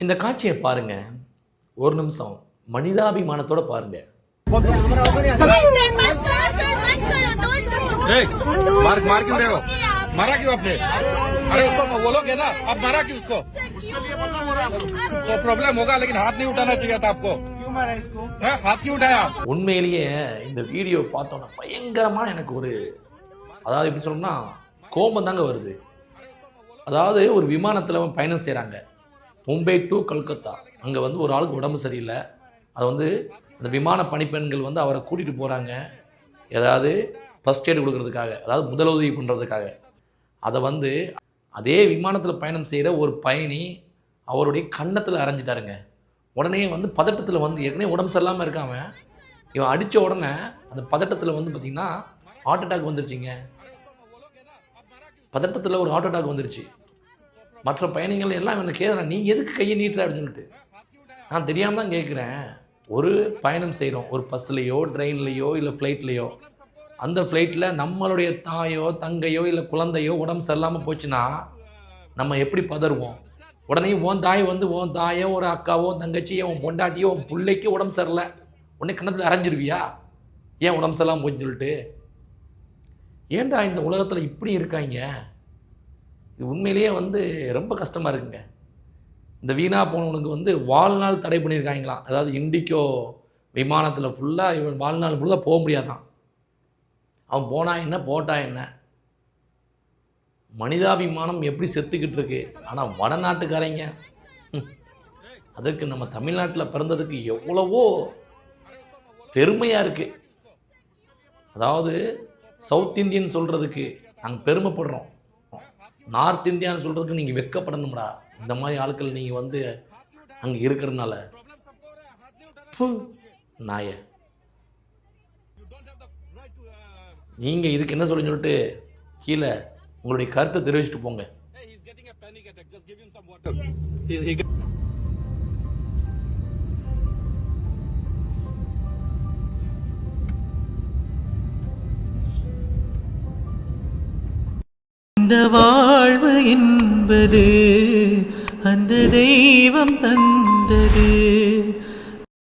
இந்த காட்சியை பாருங்க, ஒரு நிமிஷம் மனிதாபிமானத்தோட பாருங்க. मार क्यों रहे हो? मारा क्यों आपने? अरे उसको बोलोगे ना, आप मारा क्यों उसको? तो प्रॉब्लम होगा, लेकिन हाथ नहीं उठाना चाहिए था आपको. क्यों मारा इसको? हाथ क्यों उठाया? உண்மையிலேயே இந்த வீடியோ பார்த்தோன்னா பயங்கரமான எனக்கு ஒரு அதாவது எப்படி சொல்லணும்னா கோபம் தாங்க வருது. அதாவது ஒரு விமானத்தில் பயணம் செய்கிறாங்க, மும்பை டு கல்கத்தா. அங்கே வந்து ஒரு ஆளுக்கு உடம்பு சரியில்லை. அதை வந்து அந்த விமான பணிப்பெண்கள் வந்து அவரை கூட்டிகிட்டு போகிறாங்க, ஏதாவது ஃபஸ்ட் எய்டு கொடுக்கறதுக்காக, அதாவது முதலுதவி பண்ணுறதுக்காக. அதை வந்து அதே விமானத்தில் பயணம் செய்கிற ஒரு பயணி அவருடைய கன்னத்தில் அரைஞ்சிட்டாருங்க. உடனே வந்து பதட்டத்தில் வந்து ஏற்கனவே உடம்பு சரியில்லாமல் இருக்காம இவன் அடித்த உடனே அந்த பதட்டத்தில் வந்து பார்த்திங்கன்னா ஹார்ட் அட்டாக் வந்துருச்சுங்க. பதட்டத்தில் ஒரு ஹார்ட் அட்டாக் வந்துருச்சு. மற்ற பயணிகள் எல்லாம் இவனை கேட்குறேன், நீ எதுக்கு கையை நீட்டுற அப்படின்னு சொல்லிட்டு. நான் தெரியாமல் தான் கேட்குறேன். ஒரு பயணம் செய்கிறோம், ஒரு பஸ்லேயோ ட்ரெயின்லேயோ இல்லை ஃப்ளைட்லேயோ. அந்த ஃப்ளைட்டில் நம்மளுடைய தாயோ தங்கையோ இல்லை குழந்தையோ உடம்பு சரியில்லாமல் போச்சுன்னா நம்ம எப்படி பதறுவோம்? உடனே உன் தாய் வந்து உன் தாயோ ஒரு அக்காவோ தங்கச்சியோ உன் பொண்டாட்டியோ உன் பிள்ளைக்கு உடம்பு சரியில்லை, உடனே கன்னத்தில் அரைஞ்சிருவியா? ஏன் உடம்பு சரியில்லாமல் போச்சுன்னு சொல்லிட்டு? ஏன்டா இந்த உலகத்தில் இப்படி இருக்காங்க? இது உண்மையிலேயே வந்து ரொம்ப கஷ்டமாக இருக்குங்க. இந்த வீணாக போனவனுக்கு வந்து வாழ்நாள் தடை பண்ணியிருக்காங்களாம். அதாவது இண்டிகோ விமானத்தில் ஃபுல்லாக இவன் வாழ்நாள் ஃபுல்லாக போக முடியாதான். அவன் போனா என்ன போட்டா என்ன? மனிதாபிமானம் எப்படி செத்துக்கிட்டு இருக்கு. ஆனால் வடநாட்டுக்காரங்க அதற்கு நம்ம தமிழ்நாட்டில் பிறந்ததுக்கு எவ்வளவோ பெருமையாக இருக்குது. அதாவது சவுத் இந்தியன் சொல்கிறதுக்கு நாங்கள் பெருமைப்படுறோம், நார்த் இந்தியான்னு சொல்கிறதுக்கு நீங்கள் வெட்கப்படணும்டா. இந்த மாதிரி ஆட்கள் நீங்கள் வந்து அங்கே இருக்கிறதுனால நாய நீங்கள் இதுக்கு என்ன சொல்லிட்டு கீழே உங்களுடைய கருத்தை தெரிவிச்சுட்டு போங்க. இந்த வாழ்வு என்பது அந்த தெய்வம் தந்தது.